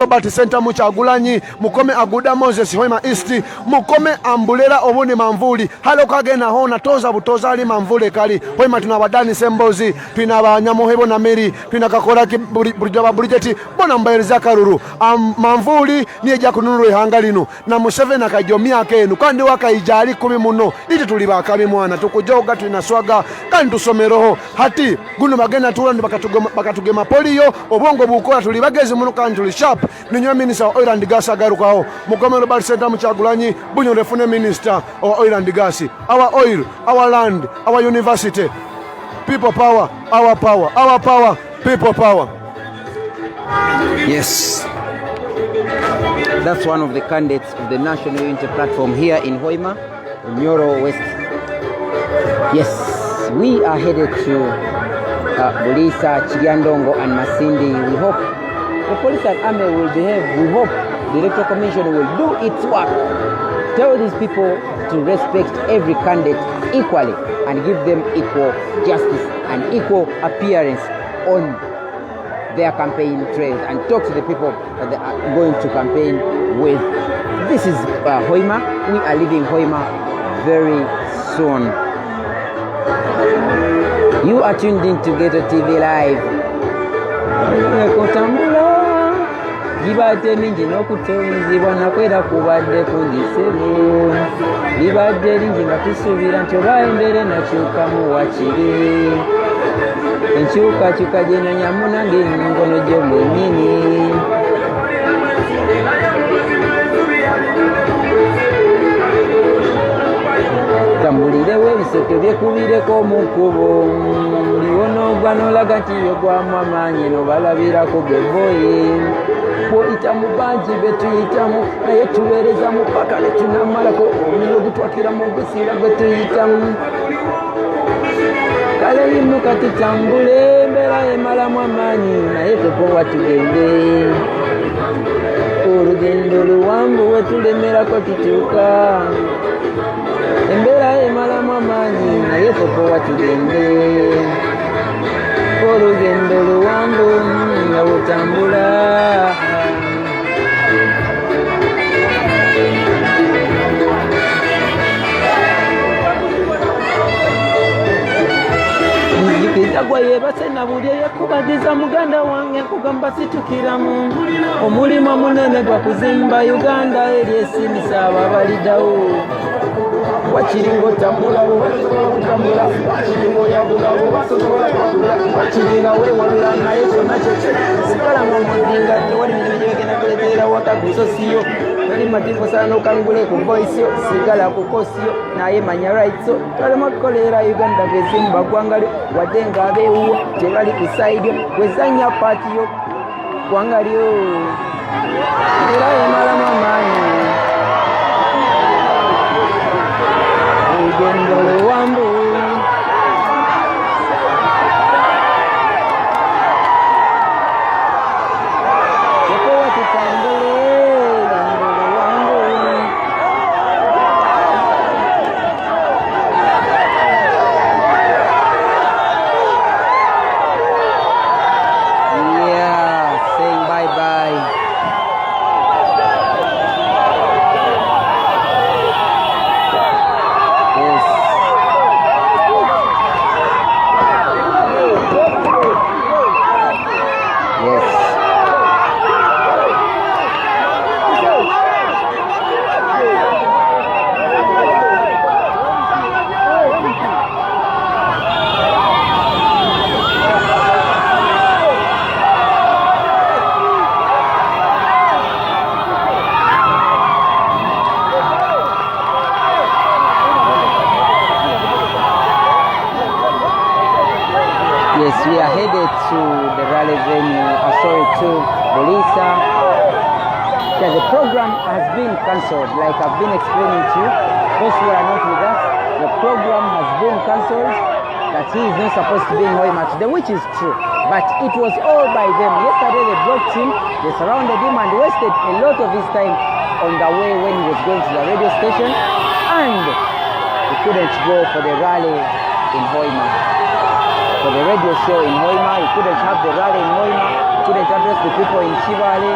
Robert Kyagulanyi, mukome Aguda Moses Hoima East, mukome ambulera obuni manvuli, halo kagena hona toza butoza ali manvule kali, Hoima tunabadani sembozi, tunabanyamuhebo na meri, tunakakola bulijaba bulijeti, bona mbaeleza karuru, manvuli niye jakunuru ihangalinu, na Museveni akajomia kenu, kandi waka ijali kumi muno, iti tulibakami mwana, tukujoga tunaswaga, kandi tusomeroho, hati, gunu magena tuwandi bakatugema polio, obongo bukola tulibagezi muno kandi tulishap, Ninyo Minister of Oil and Gas agarukaho mukome Robert Kyagulanyi bunyo refune Minister of Oil and Gas. Our oil, our land, our university, people power, our power, people power. Yes, that's one of the candidates of the National Unity Platform here in Hoima, Nyoro West. Yes, we are headed to Bulisa, Chigyandongo and Masindi. We hope the police and army will behave. We hope the electoral commission will do its work. Tell these people to respect every candidate equally and give them equal justice and equal appearance on their campaign trails, and talk to the people that they are going to campaign with. This is Hoima. We are leaving Hoima very soon. You are tuned in to Ghetto TV Live. Libadde lingi n'okutonzibwa nakwera kubadde kundisebo, libadde lingi nga tusuubira nti oba embere nakyukamu wakiri, enkyukakyuka gye nanyamu nange engono gyo mwennyini. Tambulirewo ebiseke byekubireko mu kkubo, liwonoogwa n'olaga nti yegwamu amaanyi n'obalabirako geboye. Bw'oyita mu bangi be tuyitamu, naye tuweereza mu paka ne tunamalako omuliro gutwakira mu gusiira gwe tuyitamu. Kale yimuka tutambule, embeera emalamu amaanyi, naye tukowa tugende. Olugendo luwanvu we tulemerako tutuuka, embeera emalamu amaanyi, naye tukowa tugende. Olugendo luwanvu nga butambula. Nzikizagwa yebase na buli eyekubadiza muganda wange kugamba situkiramu, omulimu munene gwa kuzimba Uganda eri esimisa ababalidawo. Wachiringo tambula tambula wachiringo yabula wachiringa we wala na yeso na cheche sikala mudinga wali mjege na kuletera wakaguso sio wali matipo sana ukangule ku voice sikala kukosio na ye manya rights wali makolera Uganda bezimba kwangali wadenga abewu tebali kusaidio wezanya party yo kwangali yo era mala mamani Gendolo wambu Yoko watu tambule Gendolo wambu Yeah, saying bye-bye. Yes, we are headed to the rally venue, to Bulisa. Yeah, the program has been cancelled, like I've been explaining to you. Those who are not with us, the program has been cancelled, that he is not supposed to be in Hoima today, which is true. But it was all by them. Yesterday they blocked him, they surrounded him and wasted a lot of his time on the way when he was going to the radio station, and he couldn't go for the rally in Hoima. For the radio show in Hoima, he couldn't have the rally in Hoima, he couldn't address the people in Chivale.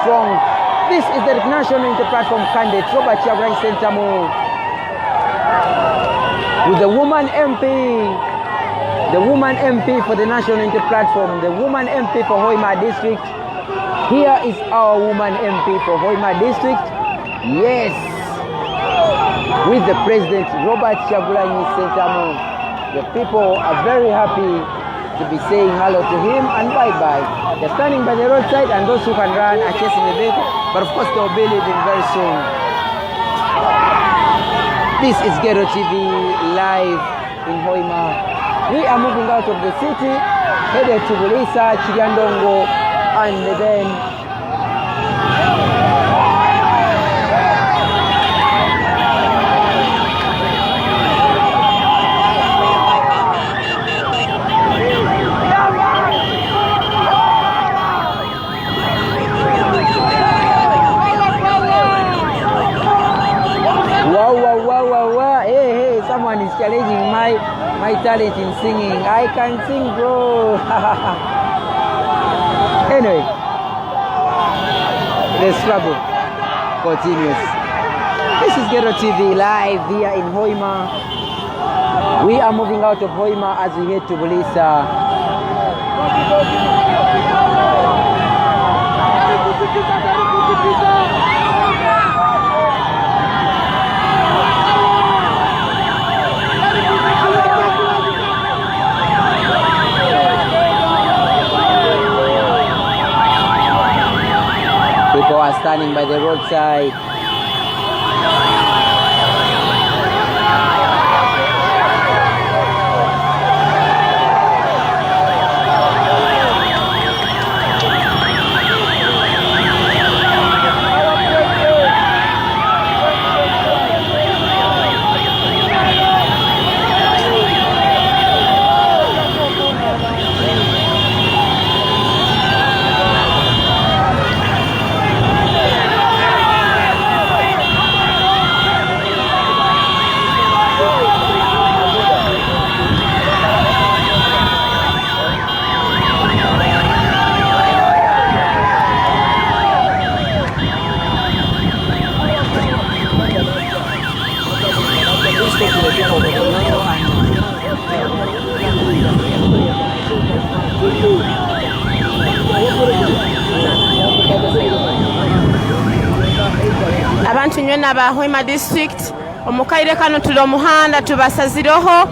strong. This is the National Unity Platform candidate, Robert Kyagulanyi Sentamu, with the woman MP. The woman MP for the National Unity Platform, the woman MP for Hoima District. Here is our woman MP for Hoima District. Yes, with the President Robert Kyagulanyi Sentamu. The people are very happy to be saying hello to him and bye-bye. They're standing by the roadside, and those who can run are chasing the vehicle, but of course they'll be leaving very soon. This is Ghetto TV live in Hoima. We are moving out of the city, headed to Bulisa, Chiriandongo, and then wow. Hey, someone is challenging my talent in singing. I can sing, bro. Anyway, the struggle continues. This is Ghetto TV live here in Hoima. We are moving out of Hoima as we head to Bulisa. People are standing by the roadside. Abantu nywena ba Hoima District omukaire kano tuli omuhanda tubasazireho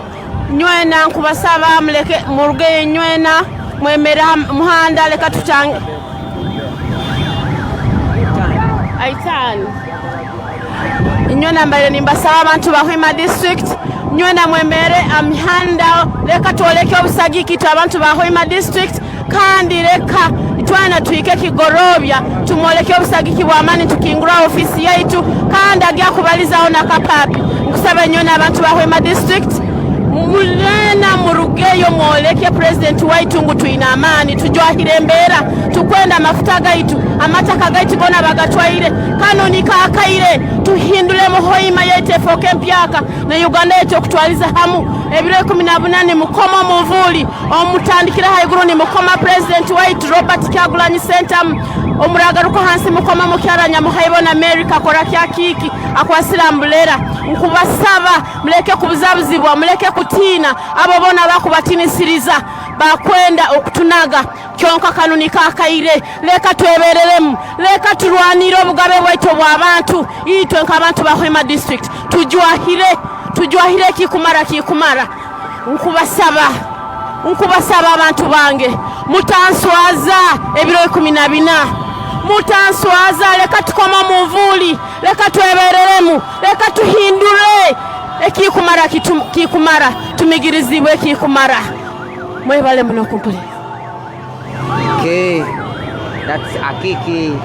nywena nkubasaba muleke muruge nywena mwemera muhanda leka tuchange aitan nywena mbale nimbasaba abantu ba Hoima District nywena mwemere amihanda leka toleke obusagiki tu abantu ba Hoima District kandi leka twana tuike kigorobya tumoleke obusagiki bwamani tukingura ofisi yaitu kandi agya kubalizaho nakapapi nkusaba nywena abantu ba Hoima District mulena murugeyo mwoleke president waitu ngu tuina amani tujwahire mbera tukwenda mafuta gaitu amataka gaitu bona bagatwaire kanoni kakaire tuhindule mu Hoima yete foke mpyaka na Uganda yetu okutwaliza hamu ebiro 18 mukoma muvuli omutandikira haiguru ni mukoma president waitu Robert Kyagulanyi Sentamu omuragaruko hansi mukoma mukyaranya muhaibona America kora kyakiki akwasira mbulera nkubasaba muleke kubuzabuzibwa muleke kutina abo bona bakubatinisiriza bakwenda okutunaga kyonka kanuni kakaire leka twebereremu leka turwanire obugabe bwaitu bw'abantu itwe nk'abantu ba Hoima District tujwahire kikumara nkubasaba abantu bange mutanswaza ebiro 14 mutanswaza leka tukoma muvuli leka twebereremu leka tuhindure kikumara tumigirizibwe kikumara mwebale muno kumpuli. Okay, that's Akiki,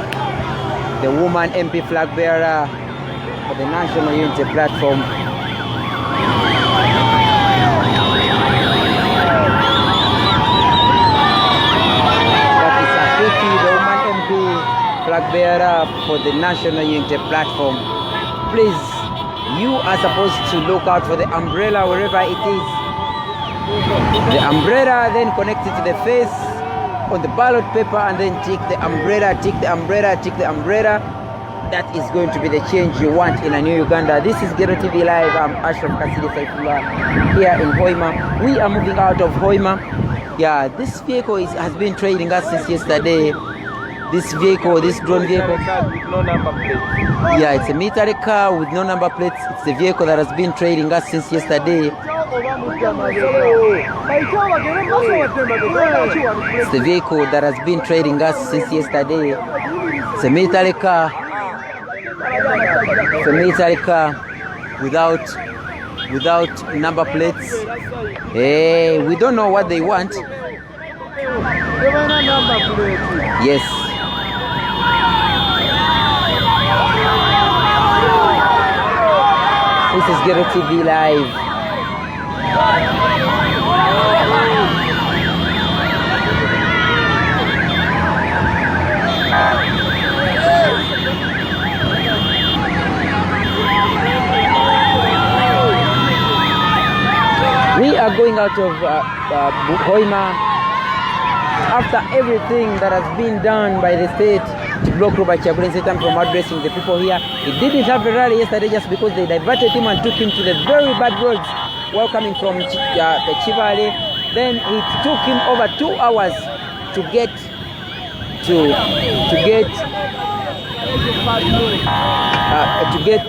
the woman MP flag bearer for the National Unity Platform. That is Akiki, the woman MP flag bearer for the National Unity Platform. Please, you are supposed to look out for the umbrella wherever it is. The umbrella then connected to the face on the ballot paper and then tick the umbrella, tick the umbrella, tick the umbrella. That is going to be the change you want in a new Uganda. This is Ghetto TV Live. I'm Ashraf Kasidi Saifullah here in Hoima. We are moving out of Hoima. Yeah, this vehicle has been trailing us since yesterday. This vehicle, this drone vehicle, with no number plate. yeah, it's a military car with no number plates. It's the vehicle that has been trailing us since yesterday. It's the vehicle that has been trailing us since yesterday. It's a military car. It's a military car without number plates. Hey, we don't know what they want. Yes. This is Ghetto TV Live. We are going out of Hoima after everything that has been done by the state to block Robert Kyagulanyi from addressing the people here. He didn't have a rally yesterday just because they diverted him and took him to the very bad roads while coming from the Chivale. Then it took him over 2 hours to get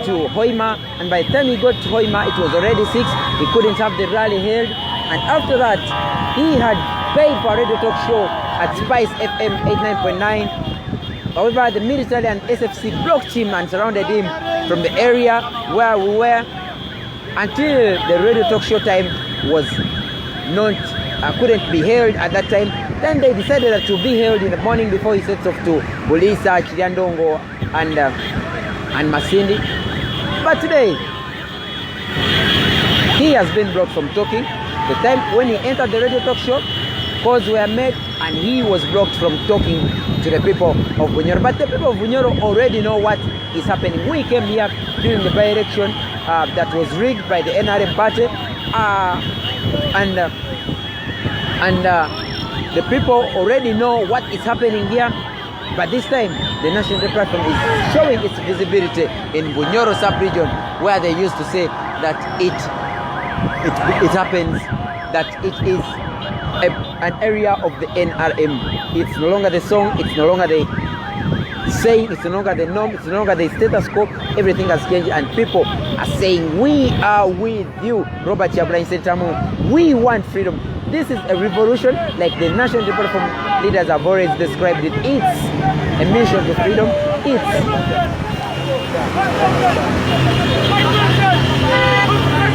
to Hoima, and by the time he got to Hoima it was already 6. He couldn't have the rally held, and after that he had paid for a radio talk show at Spice FM 89.9. However, the military and SFC blocked him and surrounded him from the area where we were until the radio talk show time was not couldn't be held at that time. Then they decided that to be held in the morning before he sets off to Bulisa, Chiriandongo and Masindi. But today he has been blocked from talking. The time when he entered the radio talk show, calls were made and he was blocked from talking to the people of Bunyoro. But the people of Bunyoro already know what is happening. We came here during the by-election that was rigged by the NRM party, and the people already know what is happening here. But this time the national platform is showing its visibility in Bunyoro sub-region, where they used to say that it happens, that it is an area of the NRM. It's no longer the song, it's no longer the saying, it's no longer the norm, it's no longer the status quo. Everything has changed and people are saying, we are with you, Robert Kyagulanyi Ssentamu. We want freedom. This is a revolution, like the national platform leaders have always described it. It's a mission to freedom. It's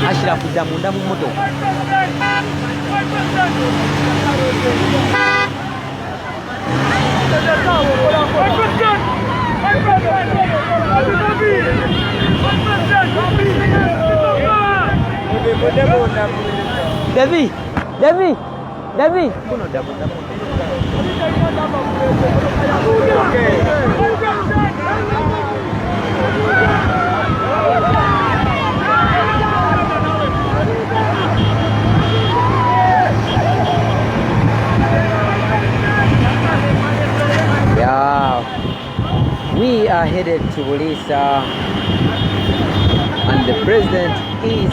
Ashraf Damu Moto. Devi. Yeah, we are headed to Bulisa, and the president is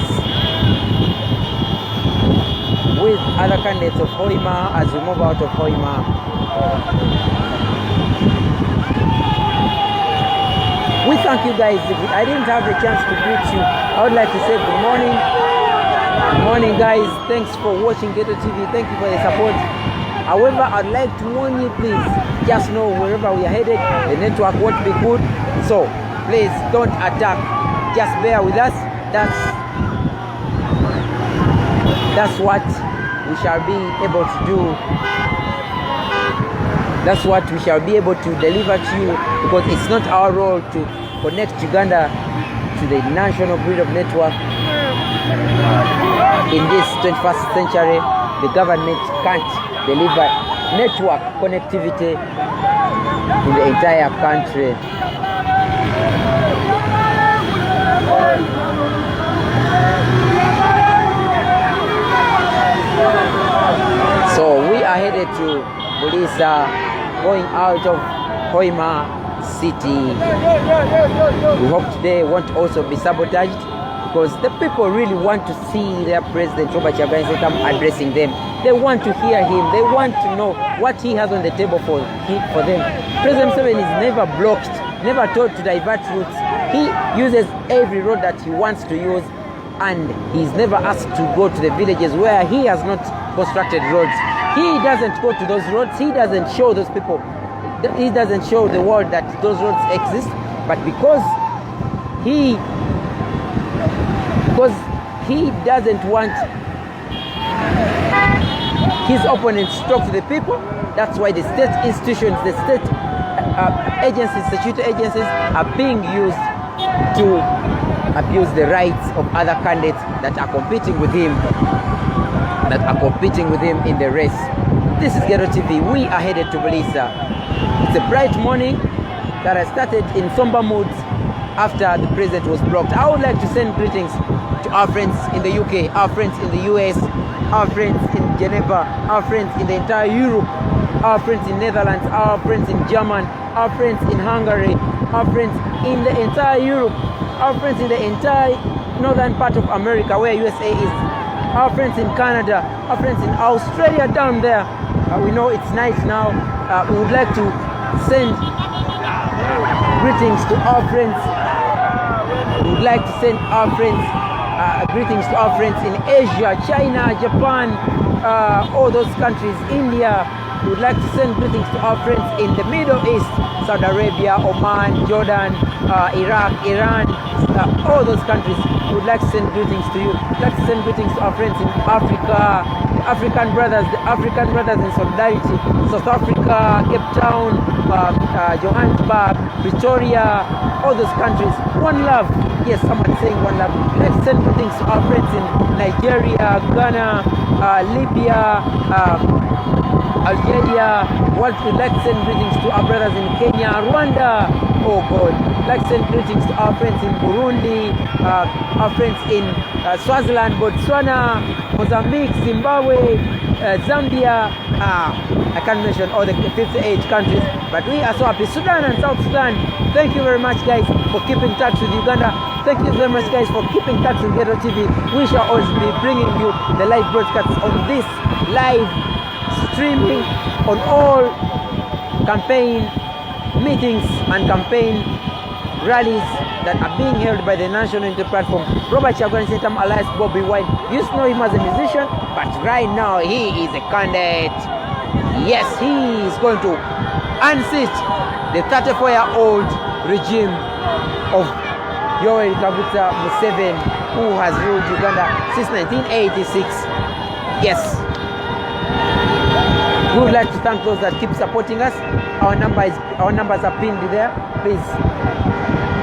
with other candidates of Hoima as we move out of Hoima. We thank you guys. I didn't have a chance to greet you. I would like to say good morning. Good morning guys. Thanks for watching Ghetto TV. Thank you for the support. However, I'd like to warn you, please, just know wherever we are headed, the network won't be good. So please don't attack. Just bear with us. That's what we shall be able to do. That's what we shall be able to deliver to you, because it's not our role to connect Uganda to the national grid of network. In this 21st century, the government can't deliver network connectivity in the entire country. So we are headed to Bulisa going out of Hoima City. We hope today won't also be sabotaged, because the people really want to see their president Robert Kyagulanyi addressing them. They want to hear him. They want to know what he has on the table for them. President Museveni is never blocked, never told to divert routes. He uses every road that he wants to use, and he's never asked to go to the villages where he has not constructed roads. He doesn't go to those roads. He doesn't show those people. He doesn't show the world that those roads exist. But because he doesn't want his opponents to talk to the people, that's why the state institutions, the state agencies, statutory agencies are being used to abuse the rights of other candidates that are competing with him, in the race. This is Ghetto TV. We are headed to Bulisa. It's a bright morning that I started in somber moods after the president was blocked. I would like to send greetings to our friends in the UK, our friends in the US, our friends in Geneva, our friends in the entire Europe, our friends in Netherlands, our friends in Germany, our friends in Hungary, our friends in the entire Europe, our friends in the entire northern part of America where USA is, our friends in Canada, our friends in Australia down there. We know it's nice now. We would like to send greetings to our friends. We would like to send our friends greetings to our friends in Asia, China, Japan, all those countries, India. We would like to send greetings to our friends in the Middle East, Saudi Arabia, Oman, Jordan, Iraq, Iran, all those countries. We would like to send greetings to you. We would like to send greetings to our friends in Africa, the African brothers in solidarity, South Africa, Cape Town, Johannesburg, Pretoria, all those countries. One love. Yes, someone saying one love. Let's send greetings to our friends in Nigeria, Ghana, Libya, Algeria. We'd like to send greetings to our brothers in Kenya, Rwanda. Oh God. We'd like to send greetings to our friends in Burundi, our friends in Swaziland, Botswana, Mozambique, Zimbabwe, Zambia. I can't mention all the 58 countries, but we are so happy. Sudan and South Sudan. Thank you very much, guys, for keeping touch with Uganda. Thank you very much, guys, for keeping touch with Ghetto TV. We shall always be bringing you the live broadcasts on this live streaming on all campaign meetings and campaign rallies that are being held by the National Unity Platform. Robert Kyagulanyi alias BobiWine. You used to know him as a musician, but right now he is a candidate. Yes, he is going to unseat the 34-year-old regime of Yoweri Kaguta Museveni, who has ruled Uganda since 1986. Yes. We would like to thank those that keep supporting us. Our numbers are pinned there. Please.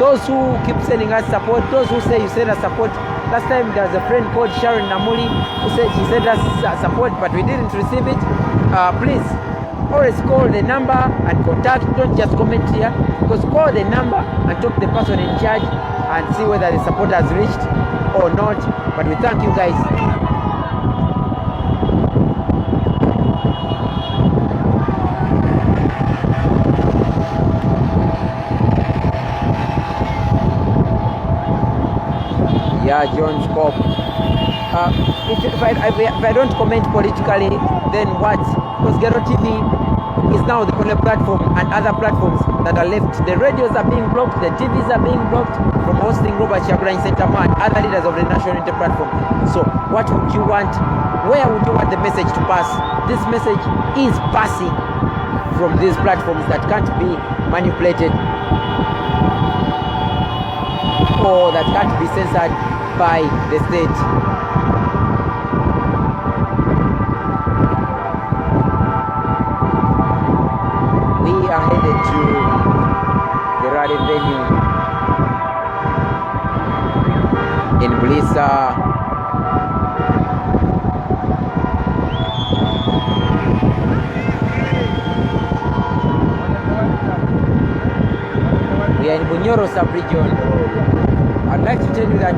Those who keep sending us support, those who say you send us support. Last time there was a friend called Sharon Namuli who said she sent us support, but we didn't receive it. Please, always call the number and contact. Don't just comment here, because call the number and talk to the person in charge and see whether the support has reached or not. But we thank you guys. Yeah, John Scott. If I don't comment politically, then what? Because Ghetto TV is now the only platform, and other platforms that are left. The radios are being blocked, the TVs are being blocked from hosting Robert Kyagulanyi Center and other leaders of the National Unity Platform. So what would you want? Where would you want the message to pass? This message is passing from these platforms that can't be manipulated or that can't be censored by the state. We are headed to the rally venue in Bulisa. We are in Bunyoro sub-region. I'd like to tell you that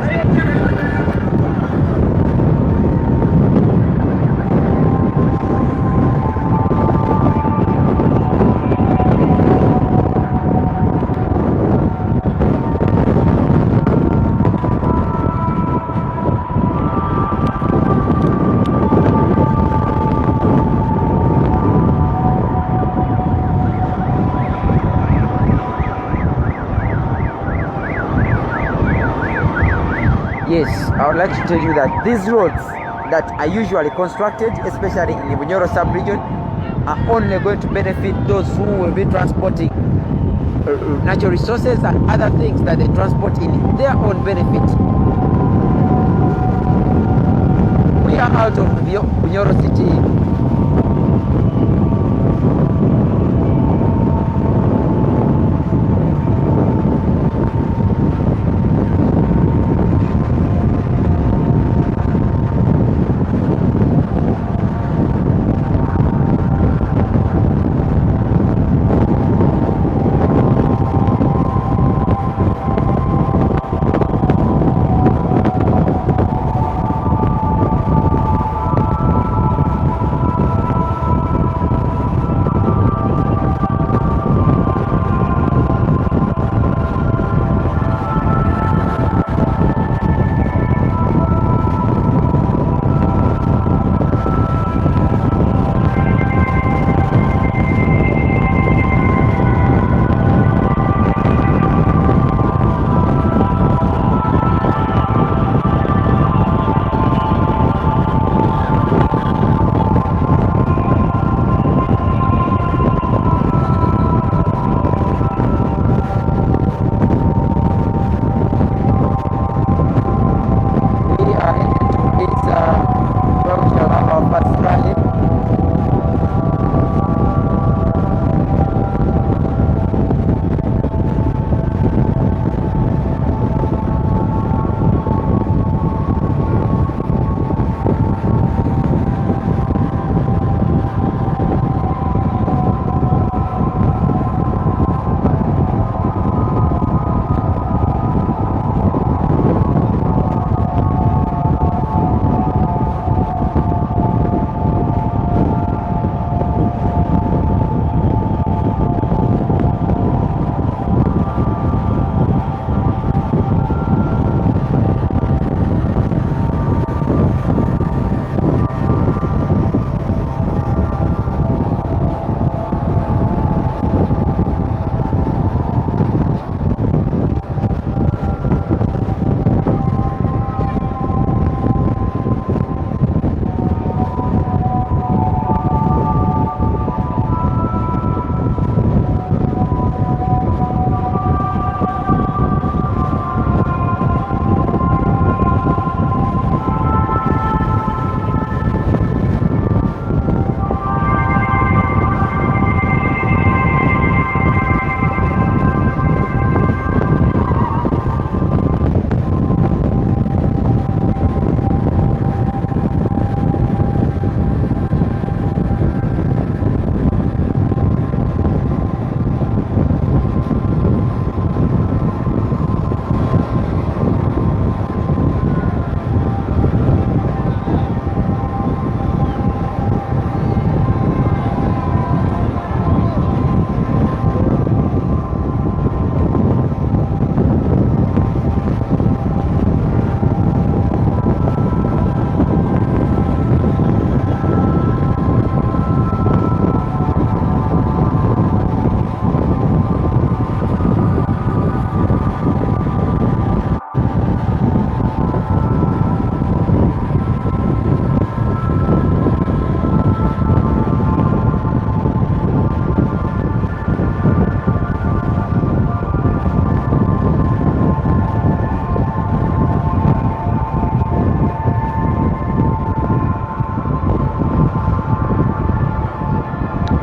like to tell you that these roads that are usually constructed, especially in the Bunyoro sub-region, are only going to benefit those who will be transporting natural resources and other things that they transport in their own benefit. We are out of Bunyoro city.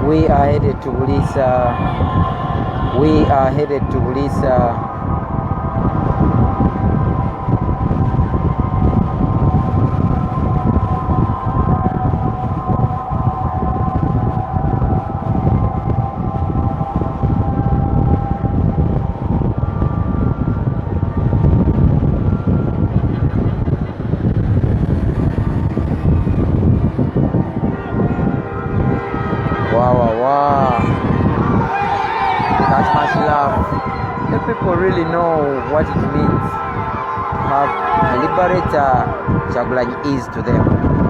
We are headed to Bulisa. We are headed to Bulisa. That much love. The people really know what it means to have a liberator Kyagulanyi is to them.